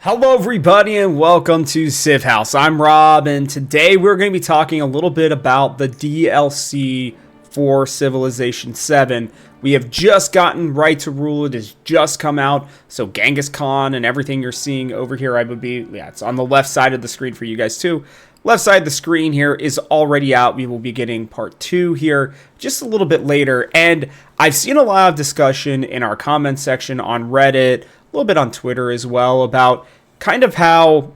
Hello everybody and welcome to Civ House. I'm Rob and today we're going to be talking a little bit about the DLC for Civilization VII. We have just gotten Right to Rule. It has just come out. So Genghis Khan and everything you're seeing over here, it's on the left side of the screen for you guys too. Left side of the screen here is already out. We will be getting part 2 here just a little bit later. And I've seen a lot of discussion in our comment section on Reddit, a little bit on Twitter as well, about kind of how,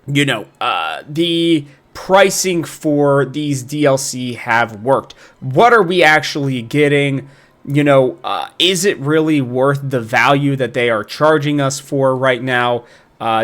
the pricing for these DLC have worked. What are we actually getting? Is it really worth the value that they are charging us for right now?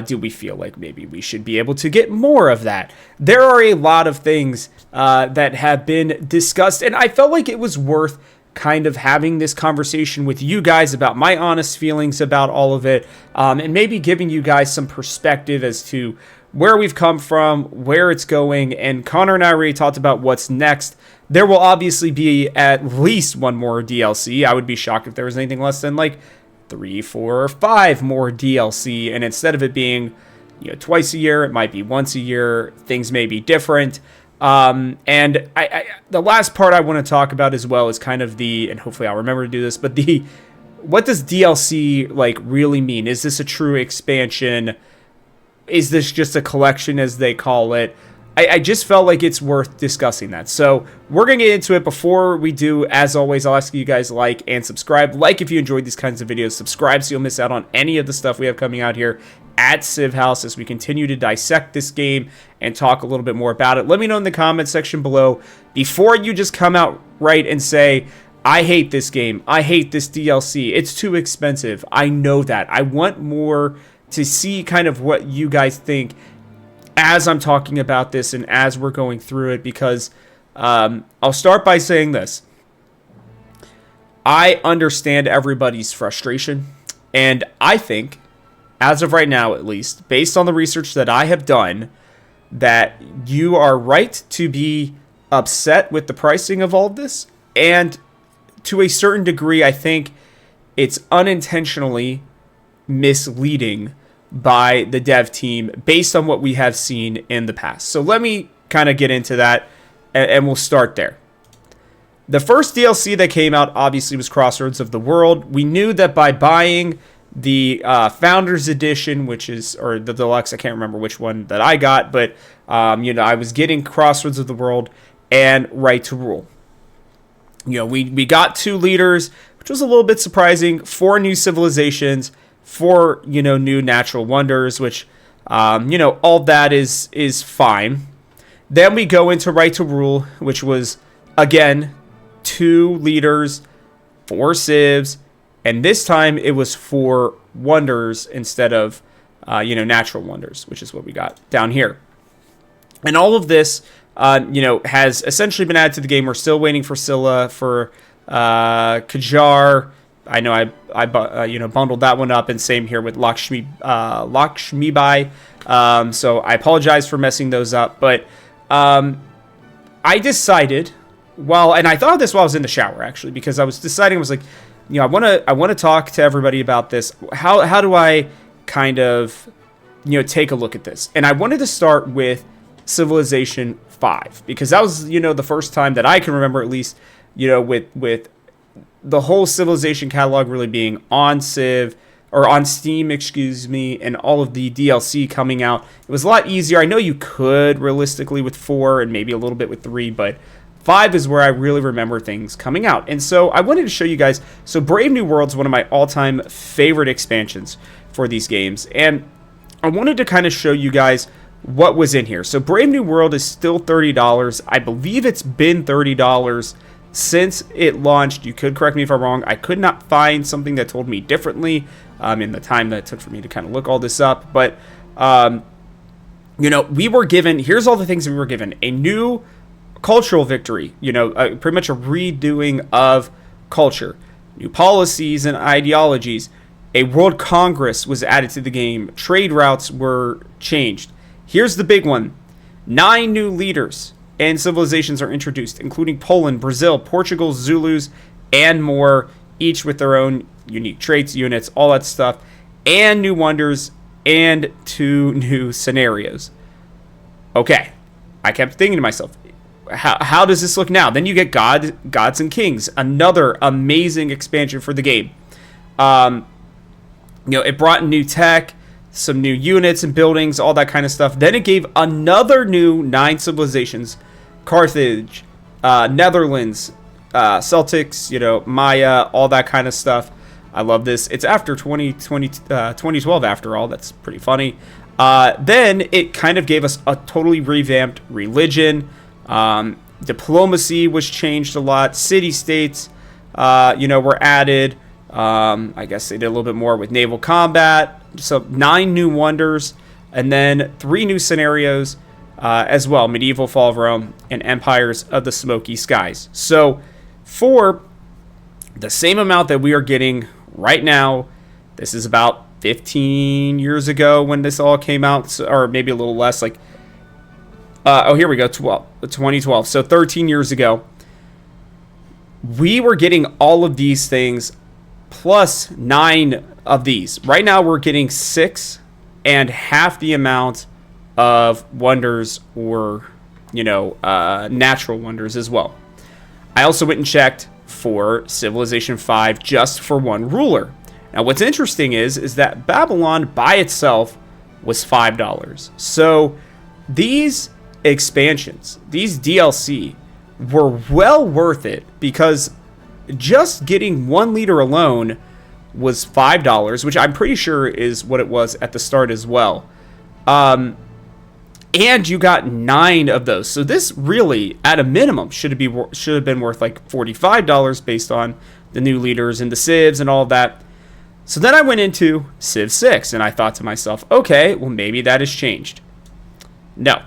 Do we feel like maybe we should be able to get more of that? There are a lot of things that have been discussed, and I felt like it was worth kind of having this conversation with you guys about my honest feelings about all of it, and maybe giving you guys some perspective as to where we've come from, where it's going. And Connor and I already talked about what's next. There will obviously be at least one more DLC. I would be shocked if there was anything less than like 3, 4, or 5 more DLC, and instead of it being twice a year, it might be once a year. Things may be different. And the last part I want to talk about as well is kind of and hopefully I'll remember to do this, but what does DLC like really mean? Is this a true expansion? Is this just a collection, as they call it? I just felt like it's worth discussing that. So we're going to get into it. Before we do, as always, I'll ask you guys to like and subscribe. Like if you enjoyed these kinds of videos. Subscribe so you'll miss out on any of the stuff we have coming out here at Civ House as we continue to dissect this game and talk a little bit more about it. Let me know in the comment section below before you just come out right and say, I hate this game. I hate this DLC. It's too expensive. I know that. I want more to see kind of what you guys think as I'm talking about this and as we're going through it, because I'll start by saying this. I understand everybody's frustration, and I think, as of right now at least, based on the research that I have done, that you are right to be upset with the pricing of all of this, and to a certain degree, I think it's unintentionally misleading by the dev team based on what we have seen in the past. So let me kind of get into that, and we'll start there. The first DLC that came out obviously was Crossroads of the World. We knew that by buying the Founders Edition, or the Deluxe, I can't remember which one that I got, but I was getting Crossroads of the World and Right to Rule. We got 2 leaders, which was a little bit surprising, 4 new civilizations, 4 new natural wonders, which all that is fine. Then we go into Right to Rule, which was again 2 leaders, 4 civs, and this time it was 4 wonders instead of natural wonders, which is what we got down here. And all of this has essentially been added to the game. We're still waiting for Scylla, for Qajar. I know I bundled that one up, and same here with Lakshmibai. So I apologize for messing those up, but I decided, and I thought of this while I was in the shower actually, because I was deciding, I was like, I want to talk to everybody about this. How do I kind of take a look at this? And I wanted to start with Civilization V, because that was the first time that I can remember, at least with the whole Civilization catalog really being on Civ, or on Steam, and all of the DLC coming out. It was a lot easier. I know you could realistically with 4 and maybe a little bit with 3, but 5 is where I really remember things coming out. And so I wanted to show you guys. So Brave New World is one of my all-time favorite expansions for these games, and I wanted to kind of show you guys what was in here. So Brave New World is still $30. I believe it's been $30 since it launched. You could correct me if I'm wrong. I could not find something that told me differently in the time that it took for me to kind of look all this up. But, we were given, here's all the things we were given. A new cultural victory, pretty much a redoing of culture. New policies and ideologies. A world congress was added to the game. Trade routes were changed. Here's the big one. 9 new leaders and civilizations are introduced, including Poland, Brazil, Portugal, Zulus, and more, each with their own unique traits, units, all that stuff, and new wonders and 2 new scenarios. Okay, I kept thinking to myself, how does this look now? Then you get Gods and Kings, another amazing expansion for the game. It brought in new tech, some new units and buildings, all that kind of stuff. Then it gave another new 9 civilizations: Carthage, Netherlands, Celtics, Maya, all that kind of stuff. I love this. It's after 2012, after all. That's pretty funny. Then it kind of gave us a totally revamped religion. Diplomacy was changed a lot. City-states, were added. I guess they did a little bit more with naval combat. So 9 new wonders, and then 3 new scenarios as well: Medieval Fall of Rome and Empires of the Smoky Skies. So for the same amount that we are getting right now, this is about 15 years ago when this all came out, or maybe a little less. Here we go, 2012. So 13 years ago, we were getting all of these things plus 9 of these. Right now we're getting 6 and half the amount of wonders, or natural wonders as well. I also went and checked for Civilization V just for 1 ruler. Now what's interesting is that Babylon by itself was $5. So these expansions, these DLC, were well worth it, because just getting 1 leader alone was $5, which I'm pretty sure is what it was at the start as well. And you got 9 of those. So this really, at a minimum, should have been worth like $45 based on the new leaders and the civs and all of that. So then I went into Civ VI, and I thought to myself, okay, well, maybe that has changed. No.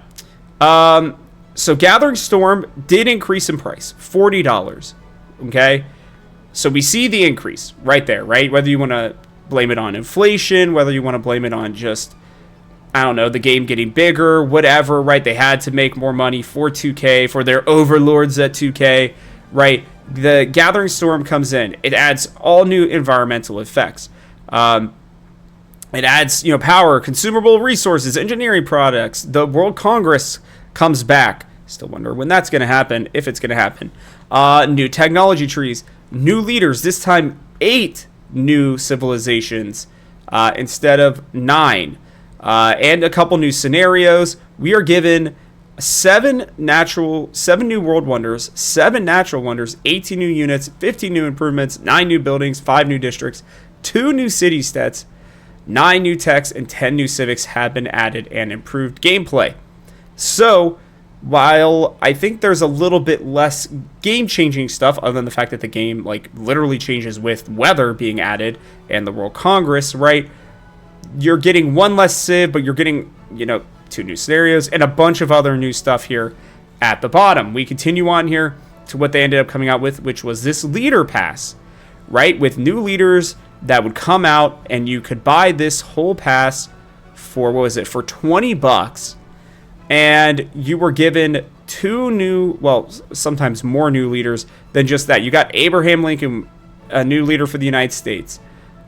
So Gathering Storm did increase in price, $40. Okay? So we see the increase right there, right? Whether you want to blame it on inflation, whether you want to blame it on just, I don't know, the game getting bigger, whatever, right? They had to make more money for 2K, for their overlords at 2K, right? The Gathering Storm comes in. It adds all new environmental effects. It adds, power, consumable resources, engineering products. The World Congress comes back. Still wonder when that's going to happen, if it's going to happen. New technology trees, new leaders, this time 8 new civilizations instead of 9. And a couple new scenarios. We are given 7 new world wonders, 7 natural wonders, 18 new units, 15 new improvements, 9 new buildings, 5 new districts, 2 new city stats, 9 new techs, and 10 new civics have been added and improved gameplay. So, while I think there's a little bit less game-changing stuff, other than the fact that the game literally changes with weather being added and the World Congress, right? You're getting 1 less civ, but you're getting, 2 new scenarios and a bunch of other new stuff here at the bottom. We continue on here to what they ended up coming out with, which was this leader pass, right? With new leaders that would come out, and you could buy this whole pass for, for $20. And you were given 2 new, sometimes more new leaders than just that. You got Abraham Lincoln, a new leader for the United States.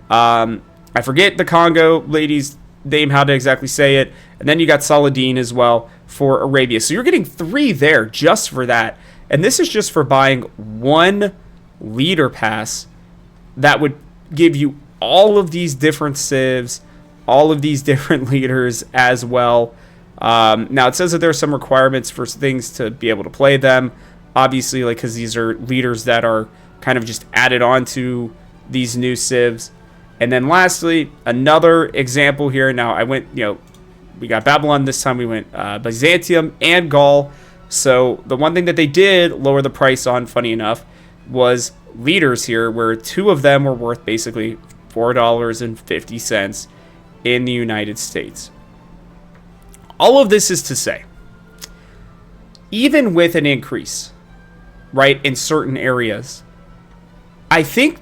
I forget the Congo lady's name, how to exactly say it. And then you got Saladin as well for Arabia. So you're getting 3 there just for that. And this is just for buying 1 leader pass that would give you all of these different civs, all of these different leaders as well. Now, it says that there are some requirements for things to be able to play them. Obviously, because these are leaders that are kind of just added on to these new civs. And then lastly, another example here. Now, I went, we got Babylon this time. We went Byzantium and Gaul. So the one thing that they did lower the price on, funny enough, was leaders here, where 2 of them were worth basically $4.50 in the United States. All of this is to say, even with an increase, right, in certain areas, I think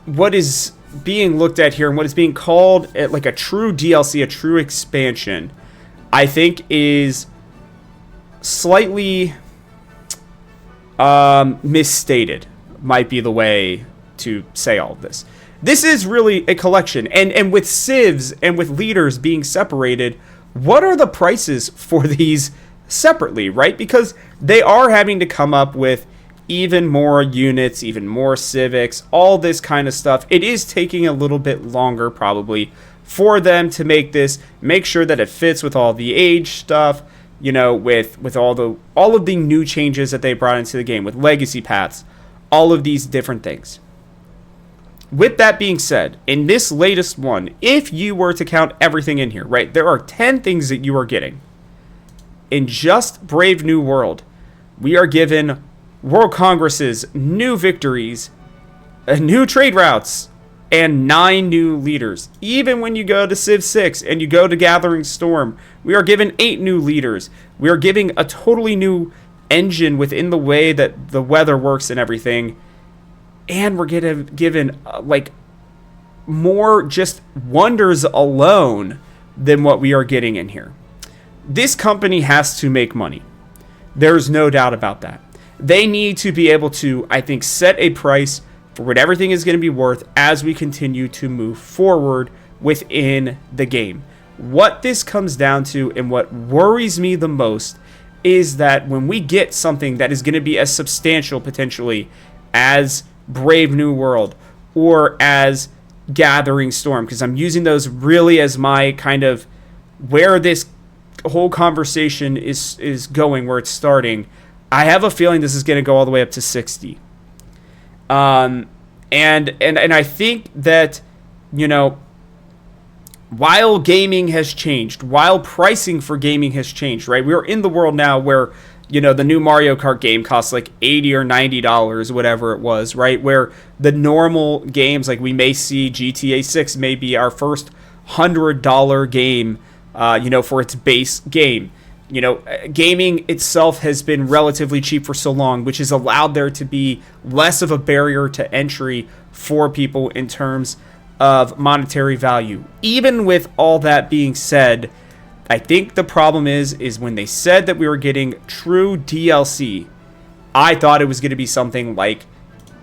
what is being looked at here and what is being called like a true DLC, a true expansion, I think is slightly misstated, might be the way to say all of this. this is really a collection. And with civs and with leaders being separated, what are the prices for these separately, right? Because they are having to come up with even more units, even more civics, all this kind of stuff. It is taking a little bit longer probably for them to make sure that it fits with all the age stuff, you know, with all of the new changes that they brought into the game, with legacy paths, all of these different things. With that being said, in this latest one, if you were to count everything in here, right, there are 10 things that you are getting. In just Brave New World, we are given World Congresses, new victories, new trade routes, and 9 new leaders. Even when you go to Civ 6 and you go to Gathering Storm, we are given 8 new leaders. We are giving a totally new engine within the way that the weather works and everything. And we're given like more just wonders alone than what we are getting in here. This company has to make money. There's no doubt about that. They need to be able to, I think, set a price for what everything is going to be worth as we continue to move forward within the game. What this comes down to and what worries me the most is that when we get something that is going to be as substantial potentially as Brave New World or as Gathering Storm, because I'm using those really as my kind of where this whole conversation is going, where it's starting. I have a feeling this is going to go all the way up to 60. And I think that, you know, while gaming has changed, while pricing for gaming has changed, right? We're in the world now where, you know, the new Mario Kart game costs like $80 or $90, whatever it was, right? Where the normal games, like we may see GTA 6 may be our first $100 game, you know, for its base game. You know, gaming itself has been relatively cheap for so long, which has allowed there to be less of a barrier to entry for people in terms of monetary value. Even with all that being said, I think the problem is when they said that we were getting true DLC, I thought it was going to be something like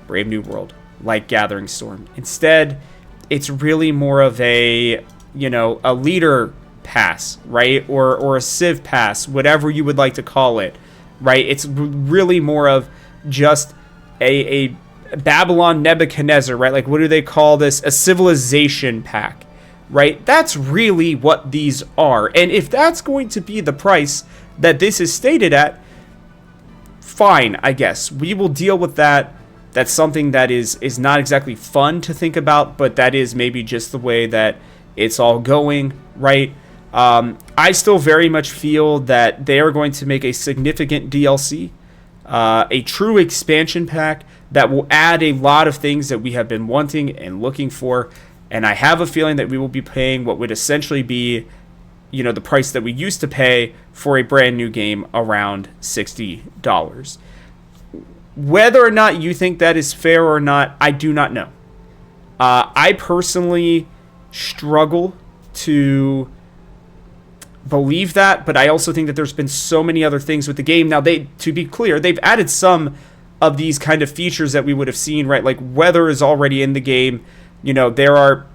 Brave New World, like Gathering Storm. Instead, it's really more of a, you know, a leader pass, right? Or a Civ pass, whatever you would like to call it, right? It's really more of just a Babylon Nebuchadnezzar, right? Like, what do they call this? A civilization pack, right? That's really what these are. And if that's going to be the price that this is stated at, fine, I guess. We will deal with that. That's something that is not exactly fun to think about, but that is maybe just the way that it's all going, right? I still very much feel that they are going to make a significant DLC, a true expansion pack that will add a lot of things that we have been wanting and looking for. And I have a feeling that we will be paying what would essentially be, you know, the price that we used to pay for a brand new game, around $60. Whether or not you think that is fair or not, I do not know. I personally struggle to believe that, but I also think that there's been so many other things with the game. Now, to be clear, they've added some of these kind of features that we would have seen, right? Like weather is already in the game. You know, there are,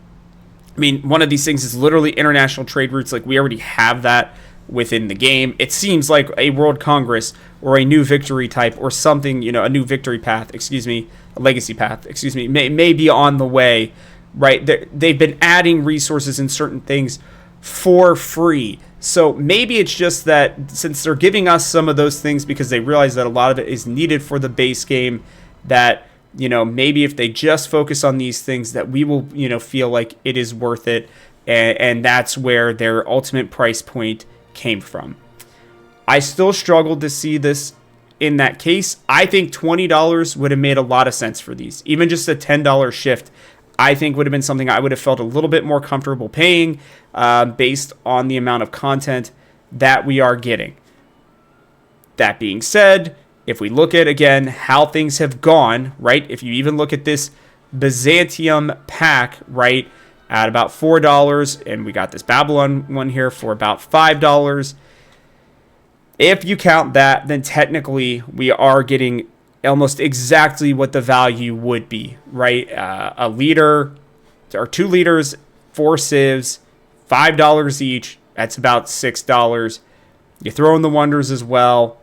I mean, one of these things is literally international trade routes. Like we already have that within the game. It seems like a World Congress or a new victory type or something, you know, a new victory path, a legacy path, may be on the way, right? They've been adding resources and certain things for free. So maybe it's just that since they're giving us some of those things because they realize that a lot of it is needed for the base game, that, you know, maybe if they just focus on these things, that we will, you know, feel like it is worth it. And that's where their ultimate price point came from. I still struggled to see this in that case. I think $20 would have made a lot of sense for these. Even just a $10 shift, I think would have been something I would have felt a little bit more comfortable paying based on the amount of content that we are getting. That being said, if we look at, again, how things have gone, right? If you even look at this Byzantium pack, right, at about $4, and we got this Babylon one here for about $5. If you count that, then technically we are getting almost exactly what the value would be, right? A leader, or 2 liters, 4 civs, $5 each. That's about $6. You throw in the wonders as well.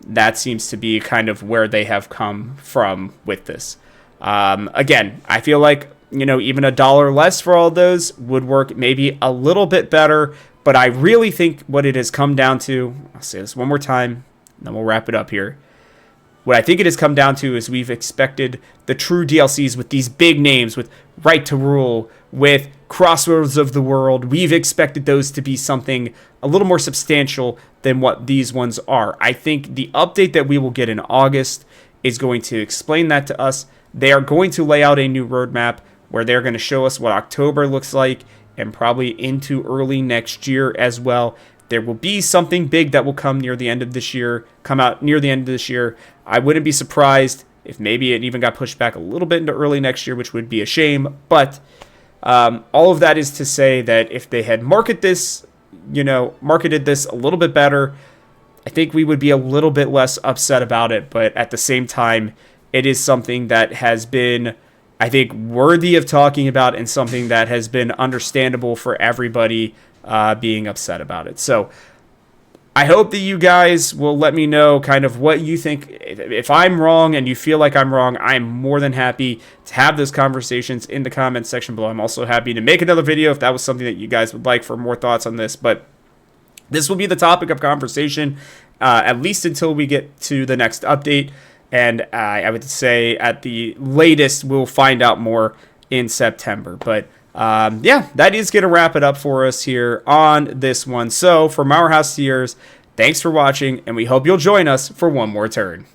That seems to be kind of where they have come from with this. Again, I feel like, even $1 less for all those would work maybe a little bit better. But I really think what it has come down to, I'll say this one more time, and then we'll wrap it up here. What I think it has come down to is we've expected the true DLCs with these big names, with Right to Rule, with Crossroads of the World. We've expected those to be something a little more substantial than what these ones are. I think the update that we will get in August is going to explain that to us. They are going to lay out a new roadmap where they're going to show us what October looks like and probably into early next year as well. There will be something big that will come near the end of this year, I wouldn't be surprised if maybe it even got pushed back a little bit into early next year, which would be a shame. But all of that is to say that if they had marketed this a little bit better, I think we would be a little bit less upset about it. But at the same time, it is something that has been, I think, worthy of talking about and something that has been understandable for everybody being upset about it. So I hope that you guys will let me know kind of what you think. If I'm wrong and you feel like I'm wrong, I'm more than happy to have those conversations in the comments section below. I'm also happy to make another video if that was something that you guys would like for more thoughts on this. But this will be the topic of conversation, at least until we get to the next update. And I would say at the latest, we'll find out more in September. But that is going to wrap it up for us here on this one. So from our house to yours, thanks for watching, and we hope you'll join us for one more turn.